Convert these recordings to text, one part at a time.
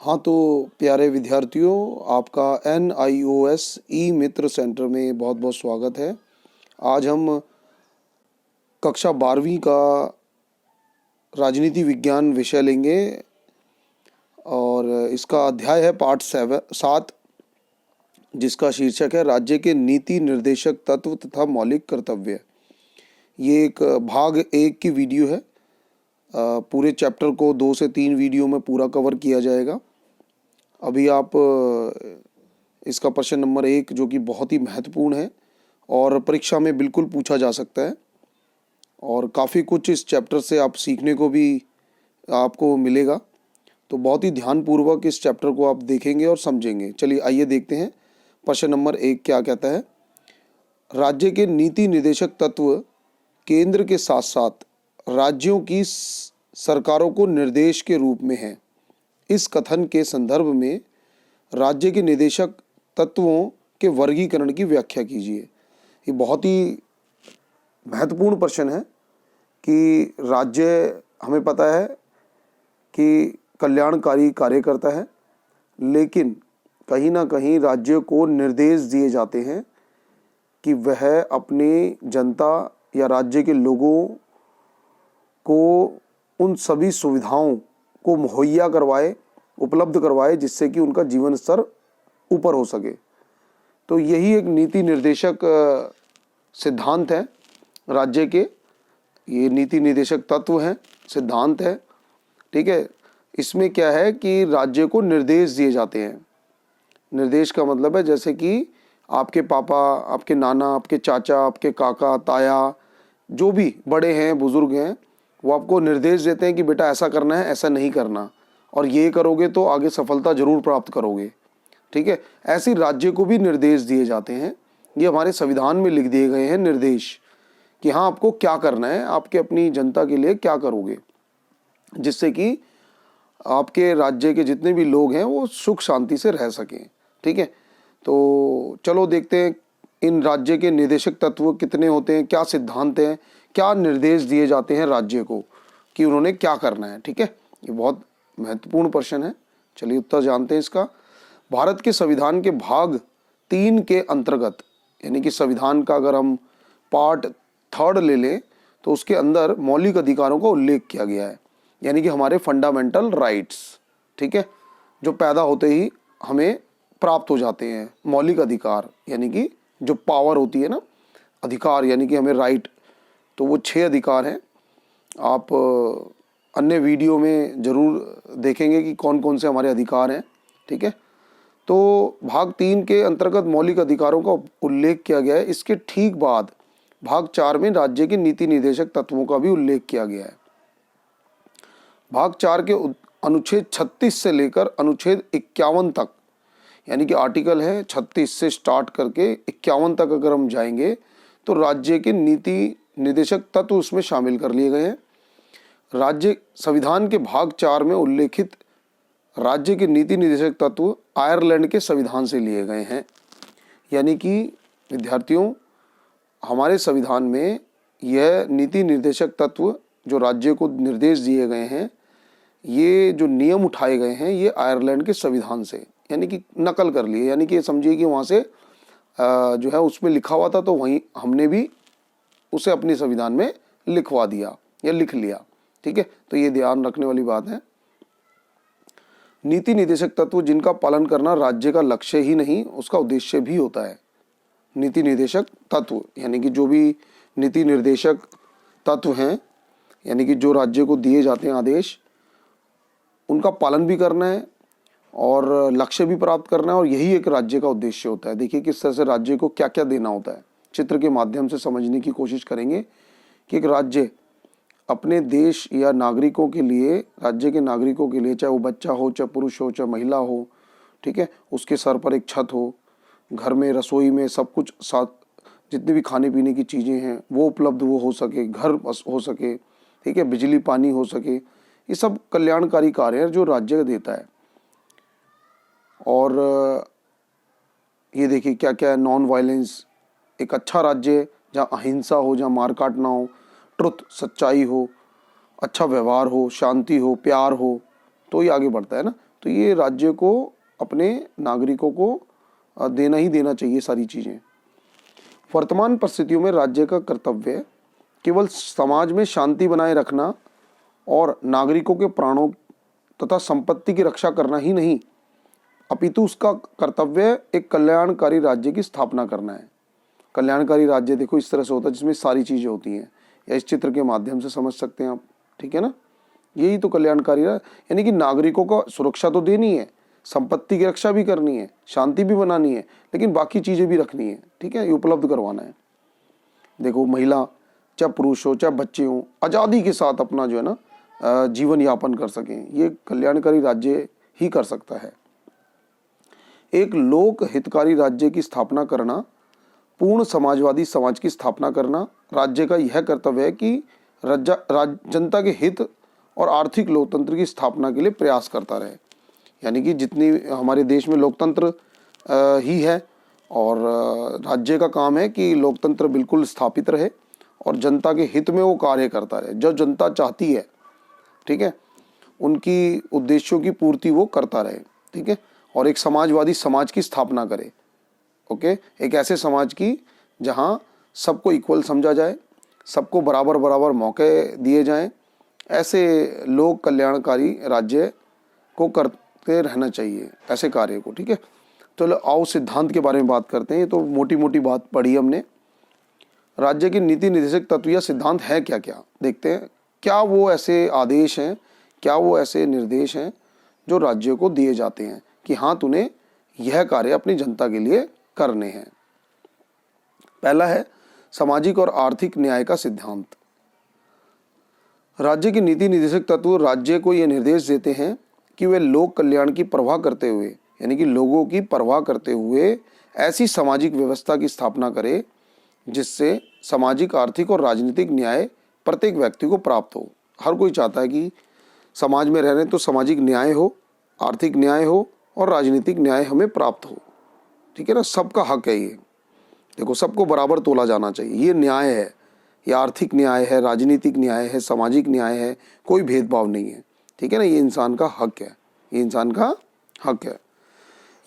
हाँ तो प्यारे विद्यार्थियों, आपका NIOS ई मित्र सेंटर में बहुत बहुत स्वागत है। आज हम कक्षा 12वीं का राजनीति विज्ञान विषय लेंगे और इसका अध्याय है पाठ 7, जिसका शीर्षक है राज्य के नीति निर्देशक तत्व तथा मौलिक कर्तव्य। ये एक भाग 1 की वीडियो है। पूरे चैप्टर को 2 से 3 वीडियो में पूरा कवर किया जाएगा। अभी आप इसका प्रश्न नंबर 1, जो कि बहुत ही महत्वपूर्ण है और परीक्षा में बिल्कुल पूछा जा सकता है और काफ़ी कुछ इस चैप्टर से आप सीखने को भी आपको मिलेगा, तो बहुत ही ध्यानपूर्वक इस चैप्टर को आप देखेंगे और समझेंगे। चलिए आइए देखते हैं प्रश्न नंबर 1 क्या कहता है। राज्य के नीति निर्देशक तत्व केंद्र के साथ साथ राज्यों की सरकारों को निर्देश के रूप में हैं। इस कथन के संदर्भ में राज्य के निर्देशक तत्वों के वर्गीकरण की व्याख्या कीजिए। ये बहुत ही महत्वपूर्ण प्रश्न है कि राज्य, हमें पता है कि कल्याणकारी कार्य करता है, लेकिन कहीं ना कहीं राज्य को निर्देश दिए जाते हैं कि वह अपनी जनता या राज्य के लोगों को उन सभी सुविधाओं को मुहैया करवाए, उपलब्ध करवाए, जिससे कि उनका जीवन स्तर ऊपर हो सके। तो यही एक नीति निर्देशक सिद्धांत है राज्य के। ये नीति निर्देशक तत्व हैं, सिद्धांत है, ठीक है। इसमें क्या है कि राज्य को निर्देश दिए जाते हैं। निर्देश का मतलब है जैसे कि आपके पापा, आपके नाना, आपके चाचा, आपके काका, ताया, जो भी बड़े हैं, बुजुर्ग हैं, वो आपको निर्देश देते हैं कि बेटा ऐसा करना है, ऐसा नहीं करना, और ये करोगे तो आगे सफलता जरूर प्राप्त करोगे, ठीक है। ऐसे राज्य को भी निर्देश दिए जाते हैं। ये हमारे संविधान में लिख दिए गए हैं निर्देश कि हाँ आपको क्या करना है, आपके अपनी जनता के लिए क्या करोगे, जिससे कि आपके राज्य के जितने भी लोग हैं वो सुख शांति से रह सकें, ठीक है। तो चलो देखते हैं इन राज्य के निर्देशक तत्व कितने होते हैं, क्या सिद्धांत हैं, क्या निर्देश दिए जाते हैं राज्य को कि उन्होंने क्या करना है, ठीक है। ये बहुत महत्वपूर्ण प्रश्न है। चलिए उत्तर जानते हैं इसका। भारत के संविधान के भाग 3 के अंतर्गत, यानी कि संविधान का अगर हम पार्ट 3 ले लें तो उसके अंदर मौलिक अधिकारों का उल्लेख किया गया है, यानी कि हमारे फंडामेंटल राइट्स, ठीक है, जो पैदा होते ही हमें प्राप्त हो जाते हैं। मौलिक अधिकार यानी कि जो पावर होती है ना, अधिकार यानी कि हमें राइट, तो वो 6 अधिकार हैं। आप अन्य वीडियो में ज़रूर देखेंगे कि कौन कौन से हमारे अधिकार हैं, ठीक है। तो भाग 3 के अंतर्गत मौलिक अधिकारों का उल्लेख किया गया है। इसके ठीक बाद भाग 4 में राज्य के नीति निर्देशक तत्वों का भी उल्लेख किया गया है। भाग 4 के अनुच्छेद 36 से लेकर अनुच्छेद 51 तक, यानी कि आर्टिकल है 36 से स्टार्ट करके 51 तक अगर हम जाएंगे तो राज्य के नीति निर्देशक तत्व उसमें शामिल कर लिए गए हैं। राज्य संविधान के भाग 4 में उल्लेखित राज्य के नीति निर्देशक तत्व आयरलैंड के संविधान से लिए गए हैं। यानी कि विद्यार्थियों, हमारे संविधान में यह नीति निर्देशक तत्व जो राज्य को निर्देश दिए गए हैं, ये जो नियम उठाए गए हैं, ये आयरलैंड के संविधान से, यानी कि नकल कर लिए, यानी कि ये समझिए कि वहाँ से जो है उसमें लिखा हुआ था, तो वहीं हमने भी उसे अपने संविधान में लिखवा दिया या लिख लिया, ठीक है। तो ये ध्यान रखने वाली बात है। नीति निर्देशक तत्व जिनका पालन करना राज्य का लक्ष्य ही नहीं, उसका उद्देश्य भी होता है। नीति निर्देशक तत्व यानी कि जो भी नीति निर्देशक तत्व हैं, यानी कि जो राज्य को दिए जाते हैं आदेश, उनका पालन भी करना है और लक्ष्य भी प्राप्त करना है, और यही एक राज्य का उद्देश्य होता है। देखिए किस तरह से राज्य को क्या क्या देना होता है, चित्र के माध्यम से समझने की कोशिश करेंगे कि एक राज्य अपने देश या नागरिकों के लिए, राज्य के नागरिकों के लिए, चाहे वो बच्चा हो, चाहे पुरुष हो, चाहे महिला हो, ठीक है, उसके सर पर एक छत हो, घर में रसोई में सब कुछ साथ, जितनी भी खाने पीने की चीज़ें हैं वो उपलब्ध वो हो सके, घर हो सके, ठीक है, बिजली पानी हो सके, ये सब कल्याणकारी कार्य है जो राज्य देता है। और ये देखिए क्या क्या है, नॉन वायलेंस, एक अच्छा राज्य है जहाँ अहिंसा हो, जहाँ मारकाट ना हो, ट्रुथ, सच्चाई हो, अच्छा व्यवहार हो, शांति हो, प्यार हो, तो ये आगे बढ़ता है ना। तो ये राज्य को अपने नागरिकों को देना ही देना चाहिए सारी चीज़ें। वर्तमान परिस्थितियों में राज्य का कर्तव्य केवल समाज में शांति बनाए रखना और नागरिकों के प्राणों तथा संपत्ति की रक्षा करना ही नहीं, अपितु उसका कर्तव्य एक कल्याणकारी राज्य की स्थापना करना है। कल्याणकारी राज्य देखो इस तरह से होता है जिसमें सारी चीज़ें होती हैं, या इस चित्र के माध्यम से समझ सकते हैं आप, ठीक है ना। यही तो कल्याणकारी यानी कि नागरिकों को सुरक्षा तो देनी है, संपत्ति की रक्षा भी करनी है, शांति भी बनानी है, लेकिन बाकी चीज़ें भी रखनी है, ठीक है, ये उपलब्ध करवाना है। देखो महिला चाहे पुरुष हो चाहे बच्चे हों, आज़ादी के साथ अपना जो है ना जीवन यापन कर सकें, ये कल्याणकारी राज्य ही कर सकता है। एक लोक हितकारी राज्य की स्थापना करना, पूर्ण समाजवादी समाज की स्थापना करना राज्य का यह कर्तव्य है कि जनता के हित और आर्थिक लोकतंत्र की स्थापना के लिए प्रयास करता रहे। यानी कि जितनी हमारे देश में लोकतंत्र ही है, और राज्य का काम है कि लोकतंत्र बिल्कुल स्थापित रहे और जनता के हित में वो कार्य करता रहे। जो जनता चाहती है, ठीक है, उनकी उद्देश्यों की पूर्ति वो करता रहे, ठीक है, और एक समाजवादी समाज की स्थापना करे। ओके, एक ऐसे समाज की जहाँ सबको इक्वल समझा जाए, सबको बराबर बराबर मौके दिए जाएं, ऐसे लोक कल्याणकारी राज्य को करते रहना चाहिए, ऐसे कार्य को, ठीक है। चलो आओ सिद्धांत के बारे में बात करते हैं। ये तो मोटी मोटी बात पढ़ी हमने। राज्य के नीति निर्देशक तत्व या सिद्धांत है क्या क्या, देखते हैं। क्या वो ऐसे आदेश हैं, क्या वो ऐसे निर्देश हैं जो राज्य को दिए जाते हैं कि हाँ तूने यह कार्य अपनी जनता के लिए करने हैं। पहला है सामाजिक और आर्थिक न्याय का सिद्धांत। राज्य के नीति निर्देशक तत्व राज्य को यह निर्देश देते हैं कि वे लोक कल्याण की परवाह करते हुए, यानी कि लोगों की परवाह करते हुए ऐसी सामाजिक व्यवस्था की स्थापना करे जिससे सामाजिक, आर्थिक और राजनीतिक न्याय प्रत्येक व्यक्ति को प्राप्त हो। हर कोई चाहता है कि समाज में रह रहे तो सामाजिक न्याय हो, आर्थिक न्याय हो और राजनीतिक न्याय हमें प्राप्त हो, ठीक है ना। सबका हक है ये। देखो सबको बराबर तोला जाना चाहिए, ये न्याय है, ये आर्थिक न्याय है, राजनीतिक न्याय है, सामाजिक न्याय है, कोई भेदभाव नहीं है, ठीक है ना। ये इंसान का हक है, ये इंसान का हक है।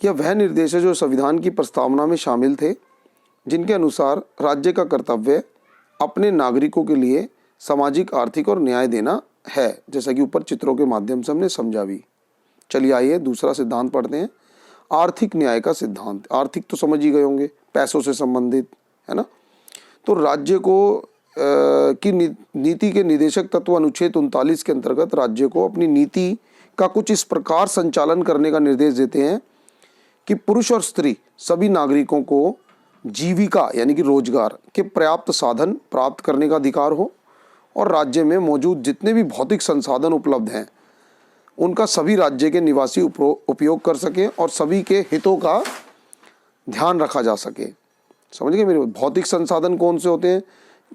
यह वह निर्देश है जो संविधान की प्रस्तावना में शामिल थे, जिनके अनुसार राज्य का कर्तव्य अपने नागरिकों के लिए सामाजिक, आर्थिक और न्याय देना है, जैसा कि ऊपर चित्रों के माध्यम से हमने समझा भी। चलिए आइए दूसरा सिद्धांत पढ़ते हैं, आर्थिक न्याय का सिद्धांत। आर्थिक तो समझ ही गए होंगे, पैसों से संबंधित, है ना। तो राज्य को की नीति के निदेशक तत्व अनुच्छेद 39 के अंतर्गत राज्य को अपनी नीति का कुछ इस प्रकार संचालन करने का निर्देश देते हैं कि पुरुष और स्त्री सभी नागरिकों को जीविका यानी कि रोजगार के पर्याप्त साधन प्राप्त करने का अधिकार हो, और राज्य में मौजूद जितने भी भौतिक संसाधन उपलब्ध हैं उनका सभी राज्य के निवासी उपयोग कर सकें और सभी के हितों का ध्यान रखा जा सके। समझ गए मेरे। भौतिक संसाधन कौन से होते हैं,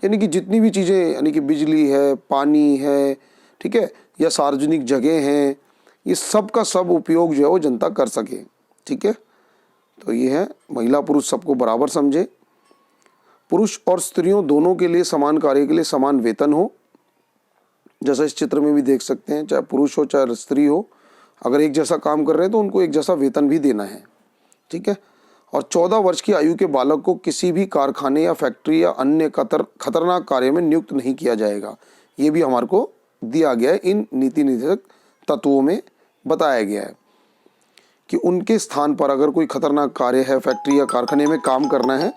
यानी कि जितनी भी चीज़ें, यानी कि बिजली है, पानी है, ठीक है, या सार्वजनिक जगह हैं, ये सब का सब उपयोग जो है वो जनता कर सके, ठीक है। तो ये है महिला पुरुष सबको बराबर समझे, पुरुष और स्त्रियों दोनों के लिए समान कार्य के लिए समान वेतन हो, जैसा इस चित्र में भी देख सकते हैं, चाहे पुरुष हो चाहे स्त्री हो, अगर एक जैसा काम कर रहे हैं तो उनको एक जैसा वेतन भी देना है, ठीक है। और 14 वर्ष की आयु के बालक को किसी भी कारखाने या फैक्ट्री या अन्य खतरनाक कार्य में नियुक्त नहीं किया जाएगा। ये भी हमारे को दिया गया है, इन नीति निर्देशक तत्वों में बताया गया है कि उनके स्थान पर अगर कोई खतरनाक कार्य है, फैक्ट्री या कारखाने में काम करना है,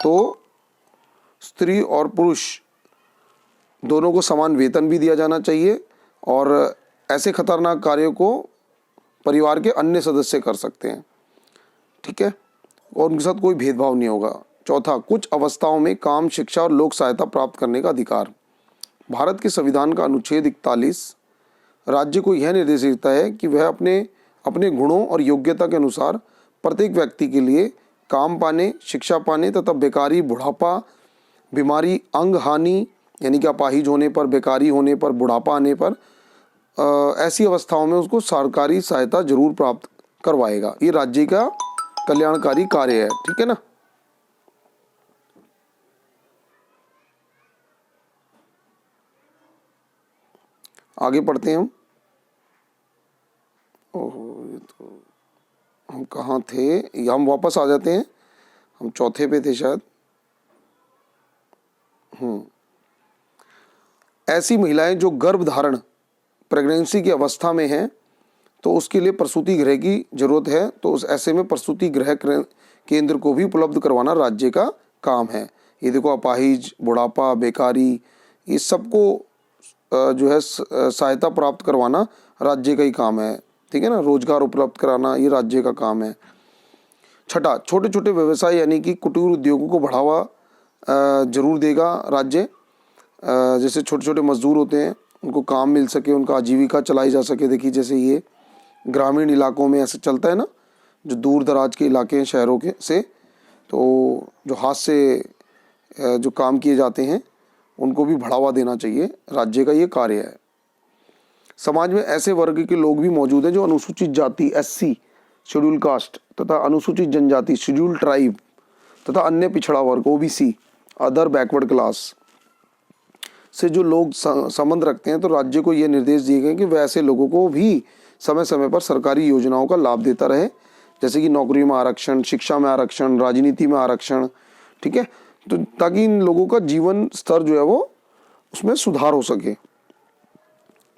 तो स्त्री और पुरुष दोनों को समान वेतन भी दिया जाना चाहिए, और ऐसे खतरनाक कार्यों को परिवार के अन्य सदस्य कर सकते हैं, ठीक है, और उनके साथ कोई भेदभाव नहीं होगा। चौथा, कुछ अवस्थाओं में काम, शिक्षा और लोक सहायता प्राप्त करने का अधिकार। भारत के संविधान का अनुच्छेद 41 राज्य को यह निर्देश देता है कि वह अपने गुणों और योग्यता के अनुसार प्रत्येक व्यक्ति के लिए काम पाने, शिक्षा पाने तथा बेकारी, बुढ़ापा, बीमारी, अंग हानि यानी कि अपाहिज होने पर, बेकारी होने पर, बुढ़ापा आने पर, ऐसी अवस्थाओं में उसको सरकारी सहायता जरूर प्राप्त करवाएगा। ये राज्य का कल्याणकारी कार्य है, ठीक है ना। आगे पढ़ते हैं हम। ओहो ये तो हम कहाँ थे, या हम वापस आ जाते हैं, हम चौथे पे थे शायद। ऐसी महिलाएं जो गर्भ धारण प्रेगनेंसी की अवस्था में हैं तो उसके लिए प्रसूति गृह की जरूरत है, तो उस ऐसे में प्रसूति गृह केंद्र को भी उपलब्ध करवाना राज्य का काम है। ये देखो, अपाहिज, बुढ़ापा, बेकारी, ये सबको जो है सहायता प्राप्त करवाना राज्य का ही काम है, ठीक है ना। रोजगार उपलब्ध कराना ये राज्य का काम है। छठा, छोटे छोटे व्यवसाय यानी कि कुटीर उद्योगों को बढ़ावा जरूर देगा राज्य। जैसे छोटे छोटे मजदूर होते हैं उनको काम मिल सके, उनका आजीविका चलाई जा सके। देखिए जैसे ये ग्रामीण इलाकों में ऐसे चलता है ना, जो दूर दराज के इलाके हैं शहरों के से, तो जो हाथ से जो काम किए जाते हैं उनको भी बढ़ावा देना चाहिए, राज्य का ये कार्य है। समाज में ऐसे वर्ग के लोग भी मौजूद हैं जो अनुसूचित जाति SC शेड्यूल कास्ट तथा अनुसूचित जनजाति शेड्यूल ट्राइब तथा अन्य पिछड़ा वर्ग OBC अदर बैकवर्ड क्लास से जो लोग संबंध रखते हैं, तो राज्य को ये निर्देश दिए गए कि वह ऐसे लोगों को भी समय समय पर सरकारी योजनाओं का लाभ देता रहे, जैसे कि नौकरी में आरक्षण, शिक्षा में आरक्षण, राजनीति में आरक्षण, ठीक है, तो ताकि इन लोगों का जीवन स्तर जो है वो उसमें सुधार हो सके।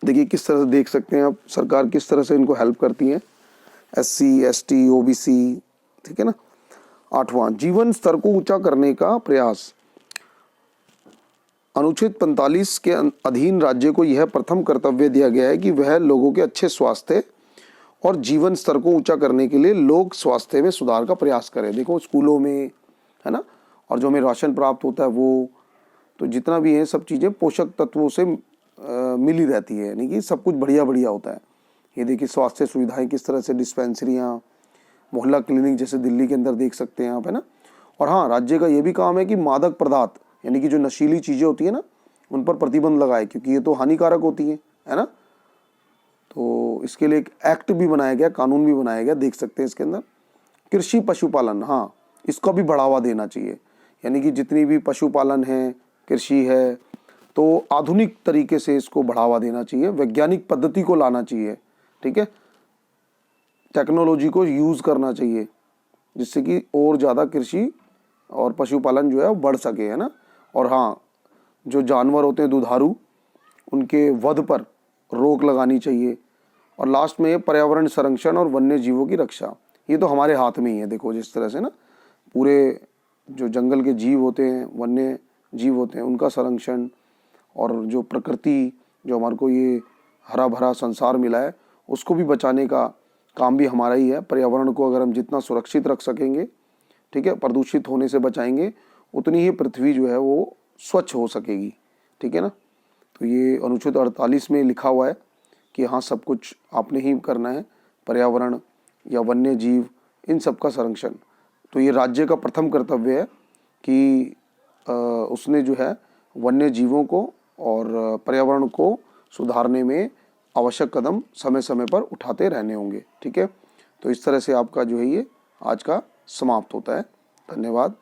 देखिए किस तरह से देख सकते हैं आप, सरकार किस तरह से इनको हेल्प करती है, SC ST OBC, ठीक है ना। 8वां, जीवन स्तर को ऊंचा करने का प्रयास। अनुच्छेद 45 के अधीन राज्य को यह प्रथम कर्तव्य दिया गया है कि वह लोगों के अच्छे स्वास्थ्य और जीवन स्तर को ऊंचा करने के लिए लोक स्वास्थ्य में सुधार का प्रयास करे। देखो स्कूलों में, है ना, और जो हमें राशन प्राप्त होता है वो, तो जितना भी है सब चीज़ें पोषक तत्वों से मिली रहती है, यानी कि सब कुछ बढ़िया बढ़िया होता है। ये देखिए स्वास्थ्य सुविधाएं किस तरह से, डिस्पेंसरियाँ, मोहल्ला क्लिनिक जैसे दिल्ली के अंदर देख सकते हैं आप, है ना। और हाँ, राज्य का ये भी काम है कि मादक पदार्थ यानी कि जो नशीली चीज़ें होती है ना उन पर प्रतिबंध लगाए, क्योंकि ये तो हानिकारक होती है ना। तो इसके लिए एक एक्ट भी बनाया गया, कानून भी बनाया गया, देख सकते हैं इसके अंदर। कृषि पशुपालन, हाँ, इसको भी बढ़ावा देना चाहिए, यानी कि जितनी भी पशुपालन है, कृषि है, तो आधुनिक तरीके से इसको बढ़ावा देना चाहिए, वैज्ञानिक पद्धति को लाना चाहिए, ठीक है, टेक्नोलॉजी को यूज़ करना चाहिए, जिससे कि और ज़्यादा कृषि और पशुपालन जो है वो बढ़ सके, है ना। और हाँ, जो जानवर होते हैं दुधारू, उनके वध पर रोक लगानी चाहिए। और लास्ट में पर्यावरण संरक्षण और वन्य जीवों की रक्षा, ये तो हमारे हाथ में ही है। देखो जिस तरह से ना पूरे जो जंगल के जीव होते हैं, वन्य जीव होते हैं, उनका संरक्षण, और जो प्रकृति, जो हमारे को ये हरा भरा संसार मिला है, उसको भी बचाने का काम भी हमारा ही है। पर्यावरण को अगर हम जितना सुरक्षित रख सकेंगे, ठीक है, प्रदूषित होने से बचाएंगे, उतनी ही पृथ्वी जो है वो स्वच्छ हो सकेगी, ठीक है ना। तो ये अनुच्छेद 48 में लिखा हुआ है कि हाँ, सब कुछ आपने ही करना है, पर्यावरण या वन्य जीव इन सब का संरक्षण। तो ये राज्य का प्रथम कर्तव्य है कि उसने जो है वन्य जीवों को और पर्यावरण को सुधारने में आवश्यक कदम समय समय पर उठाते रहने होंगे, ठीक है। तो इस तरह से आपका जो है ये आज का समाप्त होता है। धन्यवाद।